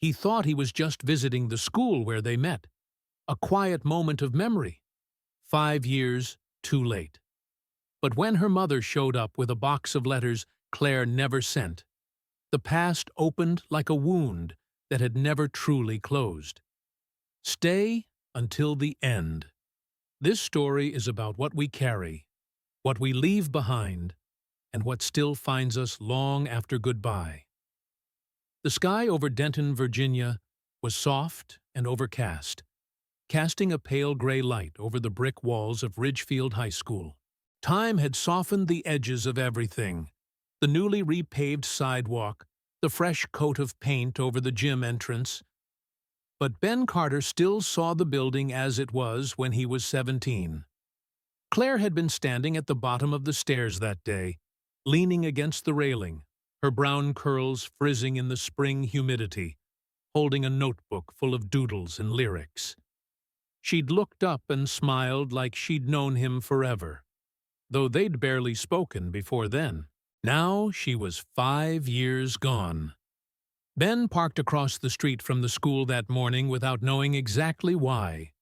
He thought he was just visiting the school where they met. A quiet moment of memory. 5 years too late. But when her mother showed up with a box of letters Claire never sent, the past opened like a wound that had never truly closed. Stay until the end. This story is about what we carry, what we leave behind, and what still finds us long after goodbye. The sky over Denton, Virginia, was soft and overcast, casting a pale gray light over the brick walls of Ridgefield High School. Time had softened the edges of everything: the newly repaved sidewalk, the fresh coat of paint over the gym entrance. But Ben Carter still saw the building as it was when he was 17. Claire had been standing at the bottom of the stairs that day, leaning against the railing, her brown curls frizzing in the spring humidity, holding a notebook full of doodles and lyrics. She'd looked up and smiled like she'd known him forever, though they'd barely spoken before then. Now she was 5 years gone. Ben parked across the street from the school that morning without knowing exactly why.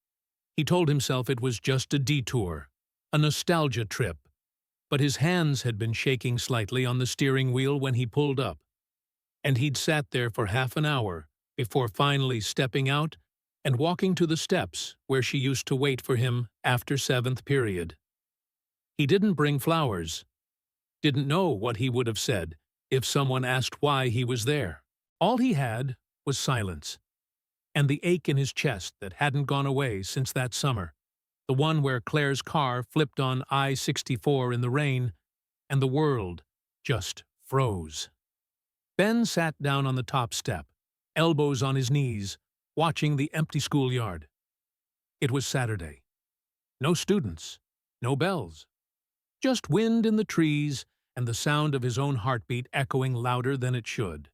He told himself it was just a detour, a nostalgia trip, but his hands had been shaking slightly on the steering wheel when he pulled up, and he'd sat there for half an hour before finally stepping out and walking to the steps where she used to wait for him after 7th period. He didn't bring flowers, didn't know what he would have said if someone asked why he was there. All he had was silence, and the ache in his chest that hadn't gone away since that summer, the one where Claire's car flipped on I-64 in the rain, and the world just froze. Ben sat down on the top step, elbows on his knees, watching the empty schoolyard. It was Saturday. No students, no bells. Just wind in the trees and the sound of his own heartbeat echoing louder than it should.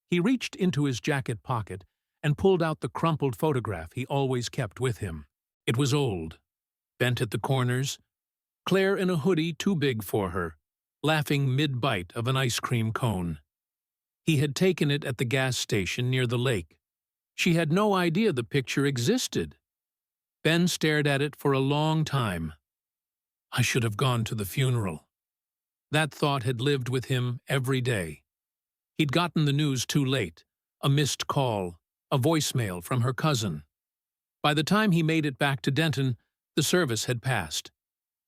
He reached into his jacket pocket and pulled out the crumpled photograph he always kept with him. It was old, bent at the corners, Claire in a hoodie too big for her, laughing mid-bite of an ice cream cone. He had taken it at the gas station near the lake. She had no idea the picture existed. Ben stared at it for a long time. I should have gone to the funeral. That thought had lived with him every day. He'd gotten the news too late, a missed call, a voicemail from her cousin. By the time he made it back to Denton, the service had passed.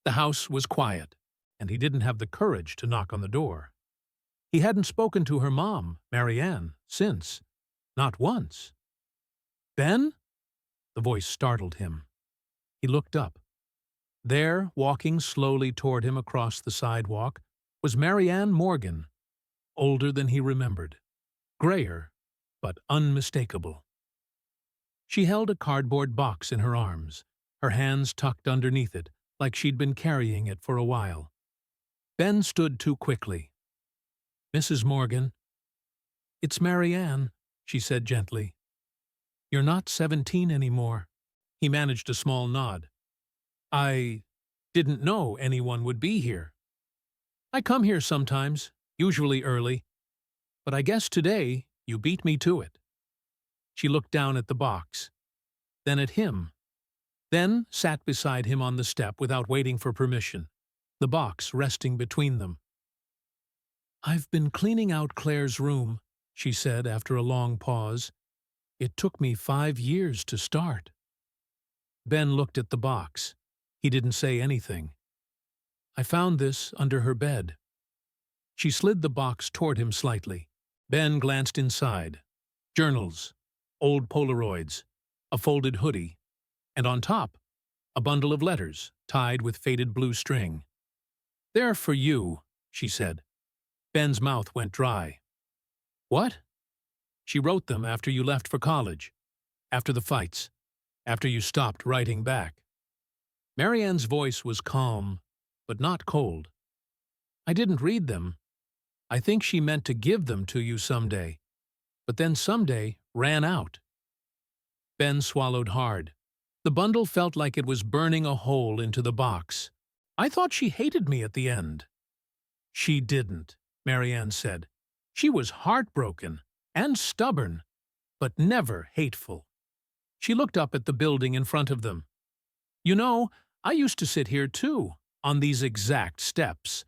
The house was quiet, and he didn't have the courage to knock on the door. He hadn't spoken to her mom, Marianne, since. Not once. Ben? The voice startled him. He looked up. There, walking slowly toward him across the sidewalk, was Marianne Morgan, older than he remembered, grayer, but unmistakable. She held a cardboard box in her arms, her hands tucked underneath it, like she'd been carrying it for a while. Ben stood too quickly. Mrs. Morgan. It's Marianne, she said gently. You're not 17 anymore. He managed a small nod. I didn't know anyone would be here. I come here sometimes, usually early, but I guess today you beat me to it. She looked down at the box, then at him, then sat beside him on the step without waiting for permission, the box resting between them. I've been cleaning out Claire's room, she said after a long pause. It took me 5 years to start. Ben looked at the box. He didn't say anything. I found this under her bed. She slid the box toward him slightly. Ben glanced inside. Journals, old Polaroids, a folded hoodie, and on top, a bundle of letters tied with faded blue string. They're for you, she said. Ben's mouth went dry. What? She wrote them after you left for college, after the fights, after you stopped writing back. Marianne's voice was calm, but not cold. I didn't read them. I think she meant to give them to you someday, but then someday ran out. Ben swallowed hard. The bundle felt like it was burning a hole into the box. I thought she hated me at the end. She didn't, Marianne said. She was heartbroken and stubborn, but never hateful. She looked up at the building in front of them. You know, I used to sit here too, on these exact steps.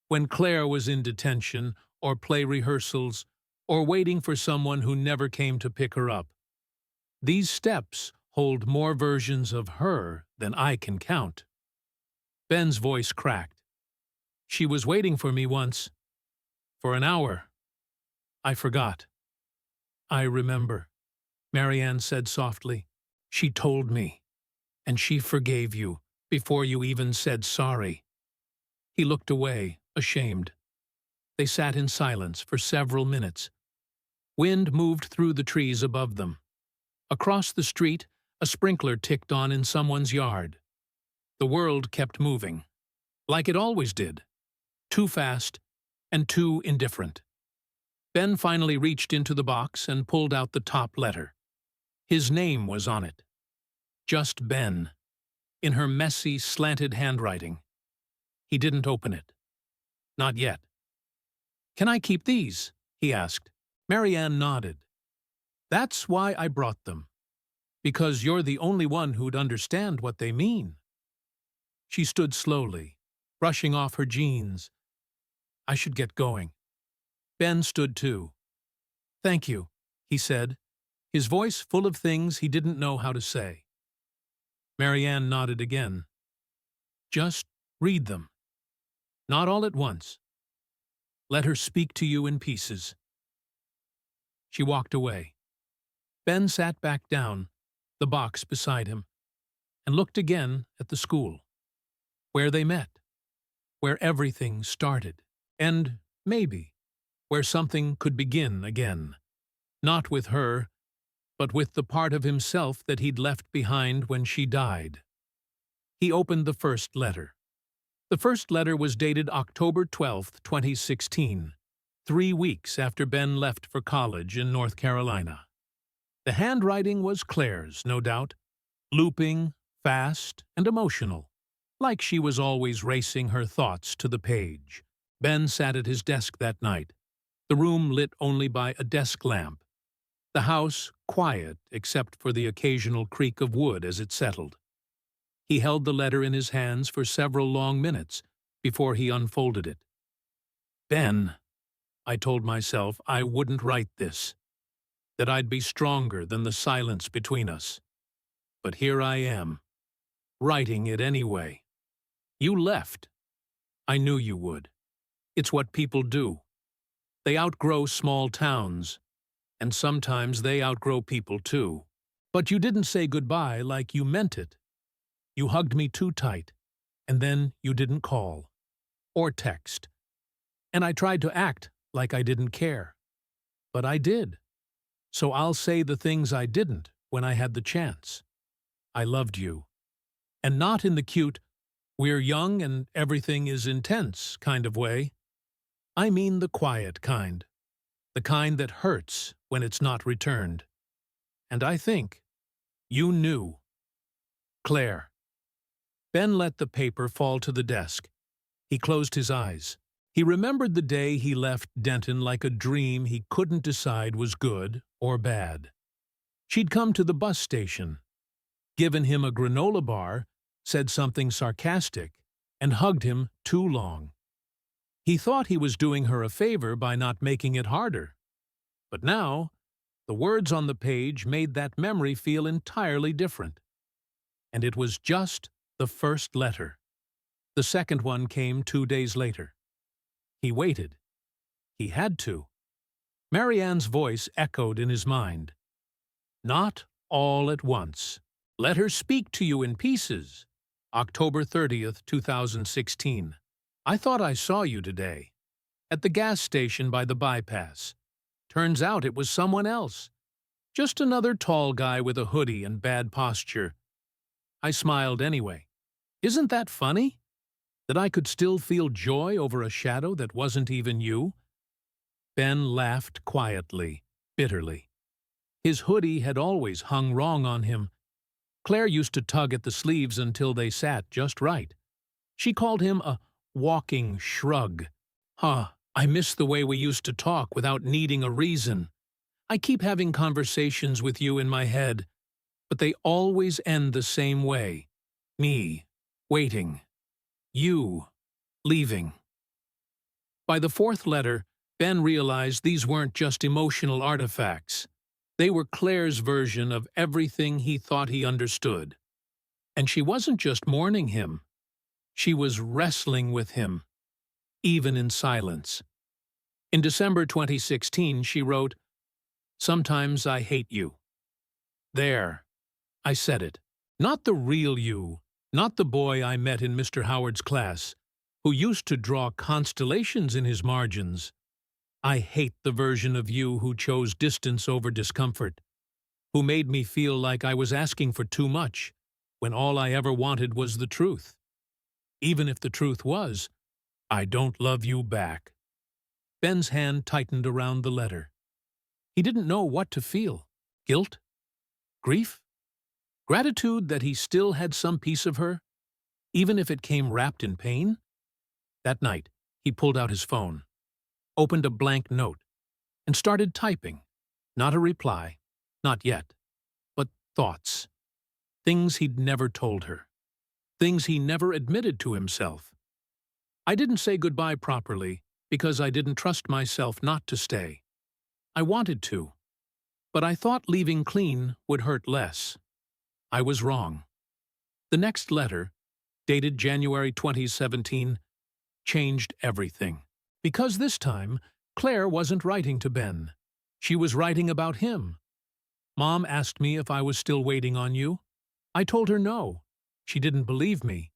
When Claire was in detention, or play rehearsals, or waiting for someone who never came to pick her up. These steps hold more versions of her than I can count. Ben's voice cracked. She was waiting for me once. For an hour. I forgot. I remember, Marianne said softly. She told me, and she forgave you before you even said sorry. He looked away, ashamed. They sat in silence for several minutes. Wind moved through the trees above them. Across the street, a sprinkler ticked on in someone's yard. The world kept moving, like it always did, too fast and too indifferent. Ben finally reached into the box and pulled out the top letter. His name was on it. Just Ben, in her messy, slanted handwriting. He didn't open it. Not yet. Can I keep these? He asked. Marianne nodded. That's why I brought them. Because you're the only one who'd understand what they mean. She stood slowly, brushing off her jeans. I should get going. Ben stood too. Thank you, he said, his voice full of things he didn't know how to say. Marianne nodded again. Just read them. Not all at once. Let her speak to you in pieces. She walked away. Ben sat back down, the box beside him, and looked again at the school, where they met, where everything started, and, maybe, where something could begin again, not with her, but with the part of himself that he'd left behind when she died. He opened the first letter. The first letter was dated October 12, 2016, 3 weeks after Ben left for college in North Carolina. The handwriting was Claire's, no doubt, looping, fast, and emotional, like she was always racing her thoughts to the page. Ben sat at his desk that night, the room lit only by a desk lamp, the house quiet except for the occasional creak of wood as it settled. He held the letter in his hands for several long minutes before he unfolded it. Ben, I told myself I wouldn't write this, that I'd be stronger than the silence between us. But here I am, writing it anyway. You left. I knew you would. It's what people do. They outgrow small towns, and sometimes they outgrow people too. But you didn't say goodbye like you meant it. You hugged me too tight, and then you didn't call, or text. And I tried to act like I didn't care. But I did. So I'll say the things I didn't when I had the chance. I loved you. And not in the cute, we're young and everything is intense kind of way. I mean the quiet kind. The kind that hurts when it's not returned. And I think you knew. Claire. Ben let the paper fall to the desk. He closed his eyes. He remembered the day he left Denton like a dream he couldn't decide was good or bad. She'd come to the bus station, given him a granola bar, said something sarcastic, and hugged him too long. He thought he was doing her a favor by not making it harder. But now, the words on the page made that memory feel entirely different. And it was just the first letter. The second one came 2 days later. He waited. He had to. Marianne's voice echoed in his mind. Not all at once. Let her speak to you in pieces. October 30th, 2016. I thought I saw you today. At the gas station by the bypass. Turns out it was someone else. Just another tall guy with a hoodie and bad posture. I smiled anyway. Isn't that funny? That I could still feel joy over a shadow that wasn't even you? Ben laughed quietly, bitterly. His hoodie had always hung wrong on him. Claire used to tug at the sleeves until they sat just right. She called him a walking shrug. I miss the way we used to talk without needing a reason. I keep having conversations with you in my head, but they always end the same way. Me, waiting. You, leaving. By the fourth letter, Ben realized these weren't just emotional artifacts. They were Claire's version of everything he thought he understood. And she wasn't just mourning him. She was wrestling with him, even in silence. In December 2016, she wrote, "Sometimes I hate you." There, I said it. Not the real you, not the boy I met in Mr. Howard's class, who used to draw constellations in his margins. I hate the version of you who chose distance over discomfort, who made me feel like I was asking for too much, when all I ever wanted was the truth. Even if the truth was, I don't love you back. Ben's hand tightened around the letter. He didn't know what to feel. Guilt? Grief? Gratitude that he still had some piece of her, even if it came wrapped in pain? That night, he pulled out his phone, opened a blank note, and started typing. Not a reply, not yet, but thoughts. Things he'd never told her. Things he never admitted to himself. I didn't say goodbye properly because I didn't trust myself not to stay. I wanted to, but I thought leaving clean would hurt less. I was wrong. The next letter, dated January 2017, changed everything. Because this time, Claire wasn't writing to Ben. She was writing about him. "Mom asked me if I was still waiting on you. I told her no. She didn't believe me.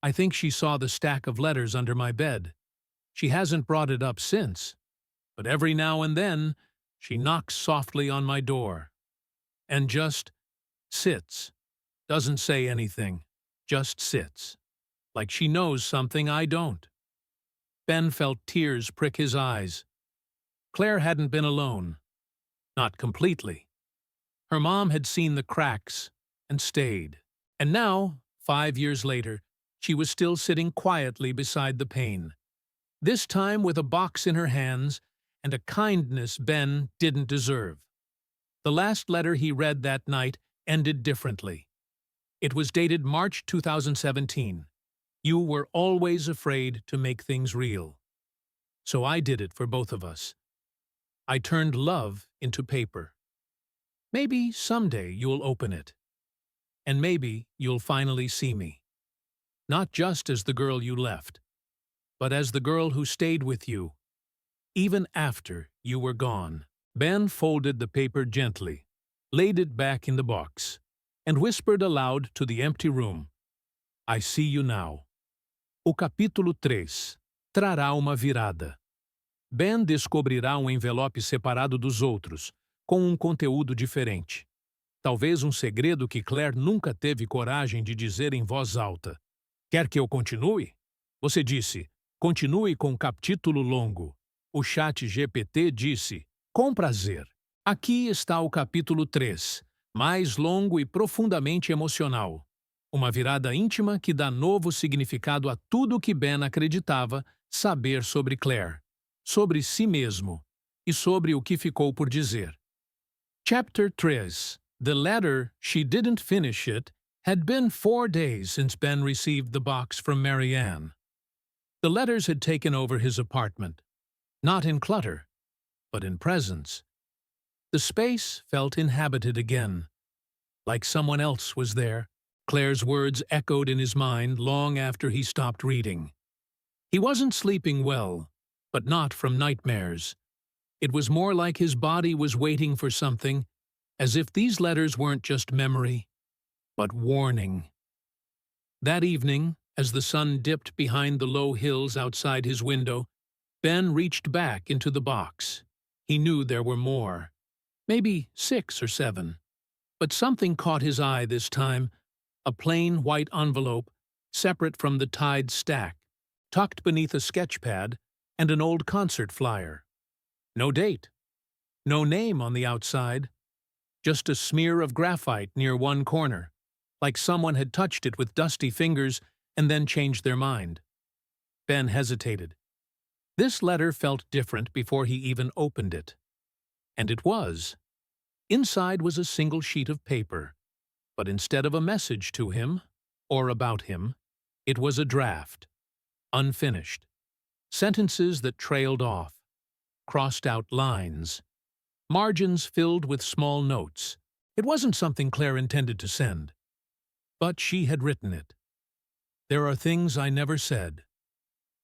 I think she saw the stack of letters under my bed. She hasn't brought it up since, but every now and then she knocks softly on my door and just sits, doesn't say anything, just sits, like she knows something I don't." Ben felt tears prick his eyes. Claire hadn't been alone. Not completely. Her mom had seen the cracks and stayed. And now, 5 years later, she was still sitting quietly beside the pane. This time with a box in her hands and a kindness Ben didn't deserve. The last letter he read that night ended differently. It was dated March 2017. "You were always afraid to make things real. So I did it for both of us. I turned love into paper. Maybe someday you'll open it. And maybe you'll finally see me. Not just as the girl you left, but as the girl who stayed with you, even after you were gone." Ben folded the paper gently, laid it back in the box, and whispered aloud to the empty room, "I see you now." O capítulo 3 trará uma virada. Ben descobrirá um envelope separado dos outros, com conteúdo diferente. Talvez segredo que Claire nunca teve coragem de dizer em voz alta. "Quer que eu continue?" Você disse, "Continue com o capítulo longo." O chat GPT disse, "Com prazer." Aqui está o capítulo 3, mais longo e profundamente emocional. Uma virada íntima que dá novo significado a tudo que Ben acreditava saber sobre Claire, sobre si mesmo e sobre o que ficou por dizer. Chapter 3. The letter, she didn't finish it, had been 4 days since Ben received the box from Marianne. The letters had taken over his apartment, not in clutter, but in presence. The space felt inhabited again, like someone else was there. Claire's words echoed in his mind long after he stopped reading. He wasn't sleeping well, but not from nightmares. It was more like his body was waiting for something, as if these letters weren't just memory, but warning. That evening, as the sun dipped behind the low hills outside his window, Ben reached back into the box. He knew there were more, maybe 6 or 7. But something caught his eye this time, a plain white envelope, separate from the tied stack, tucked beneath a sketchpad and an old concert flyer. No date, no name on the outside, just a smear of graphite near one corner, like someone had touched it with dusty fingers and then changed their mind. Ben hesitated. This letter felt different before he even opened it. And it was. Inside was a single sheet of paper, but instead of a message to him, or about him, it was a draft, unfinished. Sentences that trailed off, crossed out lines, margins filled with small notes. It wasn't something Claire intended to send, but she had written it. There are things I never said,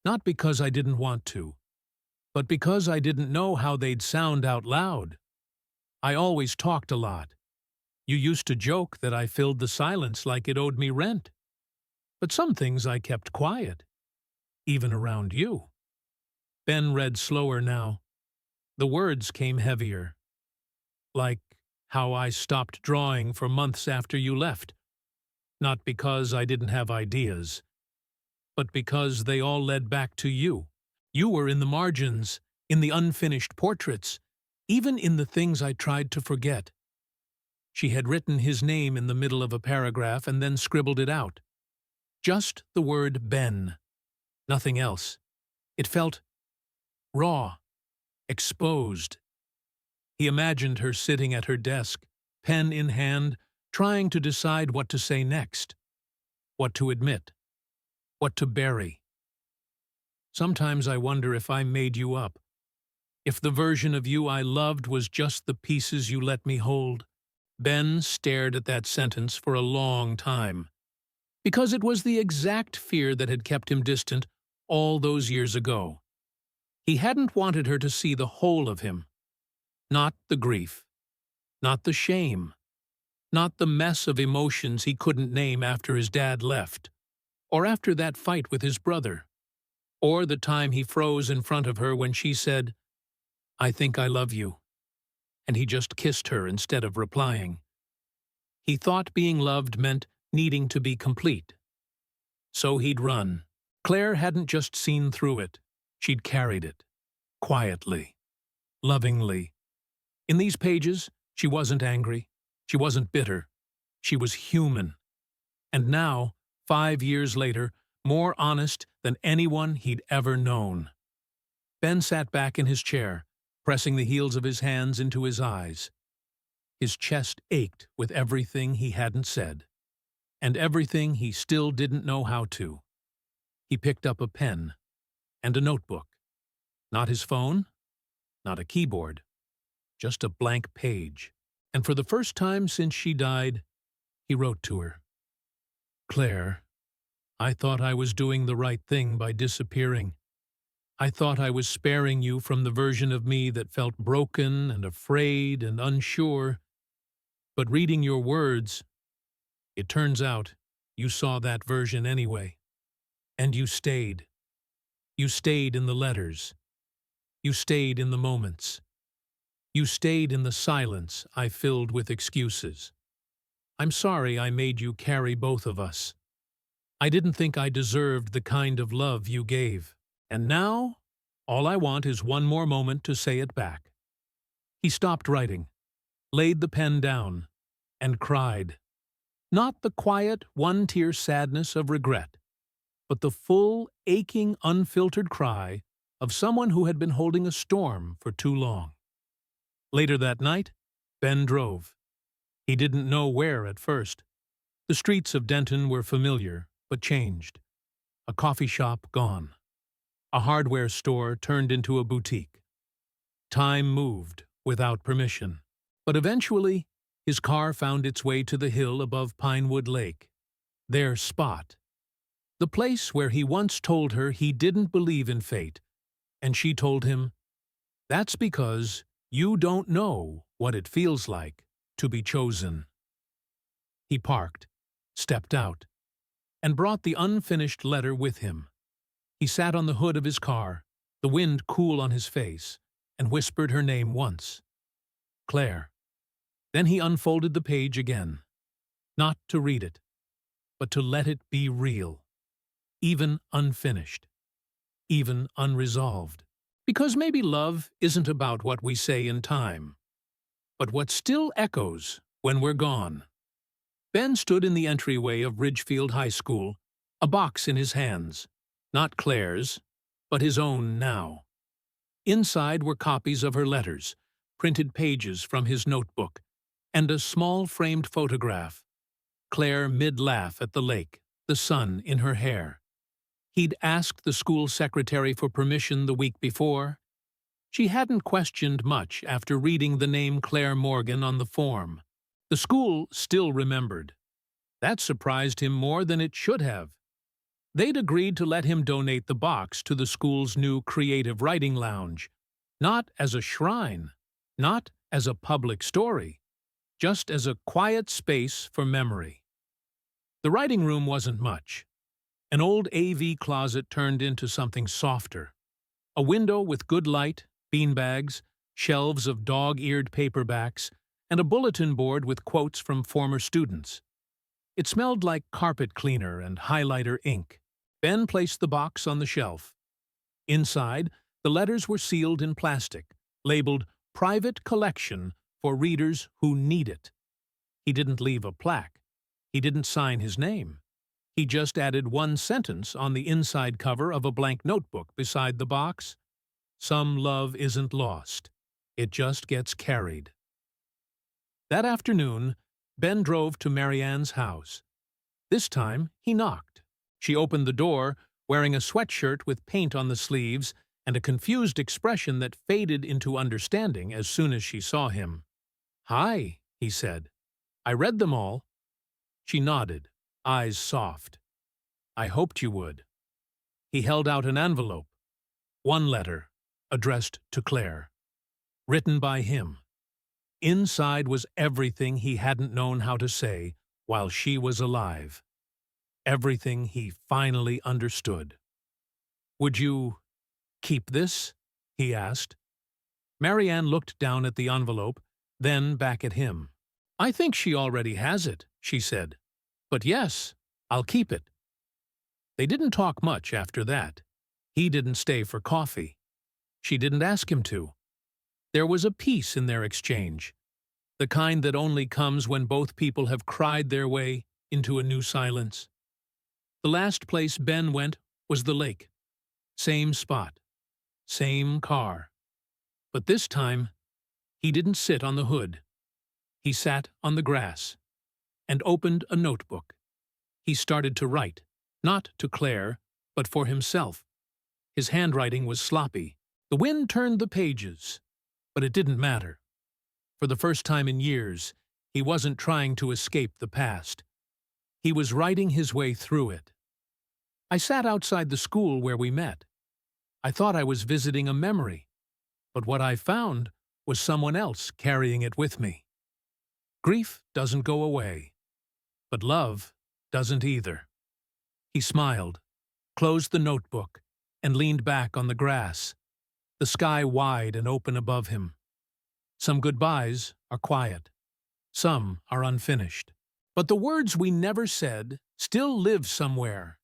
not because I didn't want to, but because I didn't know how they'd sound out loud. I always talked a lot. You used to joke that I filled the silence like it owed me rent. But some things I kept quiet, even around you. Ben read slower now. The words came heavier. Like how I stopped drawing for months after you left. Not because I didn't have ideas, but because they all led back to you. You were in the margins, in the unfinished portraits, even in the things I tried to forget. She had written his name in the middle of a paragraph and then scribbled it out. Just the word Ben. Nothing else. It felt raw, exposed. He imagined her sitting at her desk, pen in hand, trying to decide what to say next, what to admit, what to bury. Sometimes I wonder if I made you up, if the version of you I loved was just the pieces you let me hold. Ben stared at that sentence for a long time, because it was the exact fear that had kept him distant all those years ago. He hadn't wanted her to see the whole of him, not the grief, not the shame, not the mess of emotions he couldn't name after his dad left, or after that fight with his brother, or the time he froze in front of her when she said, "I think I love you," and he just kissed her instead of replying. He thought being loved meant needing to be complete. So he'd run. Claire hadn't just seen through it, she'd carried it, quietly, lovingly. In these pages, she wasn't angry, she wasn't bitter, she was human. And now, 5 years later, more honest than anyone he'd ever known. Ben sat back in his chair, pressing the heels of his hands into his eyes. His chest ached with everything he hadn't said, and everything he still didn't know how to. He picked up a pen and a notebook. Not his phone, not a keyboard, just a blank page. And for the first time since she died, he wrote to her. "Claire, I thought I was doing the right thing by disappearing. I thought I was sparing you from the version of me that felt broken and afraid and unsure. But reading your words, it turns out you saw that version anyway. And you stayed. You stayed in the letters. You stayed in the moments. You stayed in the silence I filled with excuses. I'm sorry I made you carry both of us. I didn't think I deserved the kind of love you gave. And now, all I want is one more moment to say it back." He stopped writing, laid the pen down, and cried. Not the quiet, one-tear sadness of regret, but the full, aching, unfiltered cry of someone who had been holding a storm for too long. Later that night, Ben drove. He didn't know where at first. The streets of Denton were familiar, but changed. A coffee shop gone. A hardware store turned into a boutique. Time moved without permission. But eventually, his car found its way to the hill above Pinewood Lake. Their spot. The place where he once told her he didn't believe in fate, and she told him, "That's because you don't know what it feels like to be chosen." He parked, stepped out, and brought the unfinished letter with him. He sat on the hood of his car, the wind cool on his face, and whispered her name once. Claire. Then he unfolded the page again, not to read it, but to let it be real, even unfinished, even unresolved. Because maybe love isn't about what we say in time, but what still echoes when we're gone. Ben stood in the entryway of Ridgefield High School, a box in his hands, not Claire's, but his own now. Inside were copies of her letters, printed pages from his notebook, and a small framed photograph. Claire mid-laugh at the lake, the sun in her hair. He'd asked the school secretary for permission the week before. She hadn't questioned much after reading the name Claire Morgan on the form. The school still remembered. That surprised him more than it should have. They'd agreed to let him donate the box to the school's new creative writing lounge, not as a shrine, not as a public story, just as a quiet space for memory. The writing room wasn't much. An old AV closet turned into something softer. A window with good light, beanbags, shelves of dog-eared paperbacks, and a bulletin board with quotes from former students. It smelled like carpet cleaner and highlighter ink. Ben placed the box on the shelf. Inside, the letters were sealed in plastic, labeled "Private Collection for Readers Who Need It." He didn't leave a plaque. He didn't sign his name. He just added one sentence on the inside cover of a blank notebook beside the box. "Some love isn't lost. It just gets carried." That afternoon, Ben drove to Marianne's house. This time, he knocked. She opened the door, wearing a sweatshirt with paint on the sleeves and a confused expression that faded into understanding as soon as she saw him. "Hi," he said. "I read them all." She nodded, eyes soft. "I hoped you would." He held out an envelope. One letter, addressed to Claire. Written by him. Inside was everything he hadn't known how to say while she was alive. Everything he finally understood. "Would you keep this?" he asked. Marianne looked down at the envelope, then back at him. "I think she already has it," she said. "But yes, I'll keep it." They didn't talk much after that. He didn't stay for coffee. She didn't ask him to. There was a peace in their exchange, the kind that only comes when both people have cried their way into a new silence. The last place Ben went was the lake. Same spot. Same car. But this time, he didn't sit on the hood. He sat on the grass and opened a notebook. He started to write, not to Claire, but for himself. His handwriting was sloppy. The wind turned the pages, but it didn't matter. For the first time in years, he wasn't trying to escape the past. He was writing his way through it. "I sat outside the school where we met. I thought I was visiting a memory, but what I found was someone else carrying it with me. Grief doesn't go away, but love doesn't either." He smiled, closed the notebook, and leaned back on the grass, the sky wide and open above him. Some goodbyes are quiet. Some are unfinished. But the words we never said still live somewhere.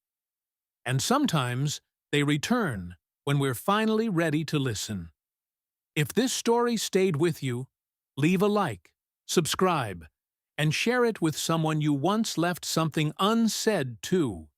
And sometimes they return when we're finally ready to listen. If this story stayed with you, leave a like, subscribe, and share it with someone you once left something unsaid to.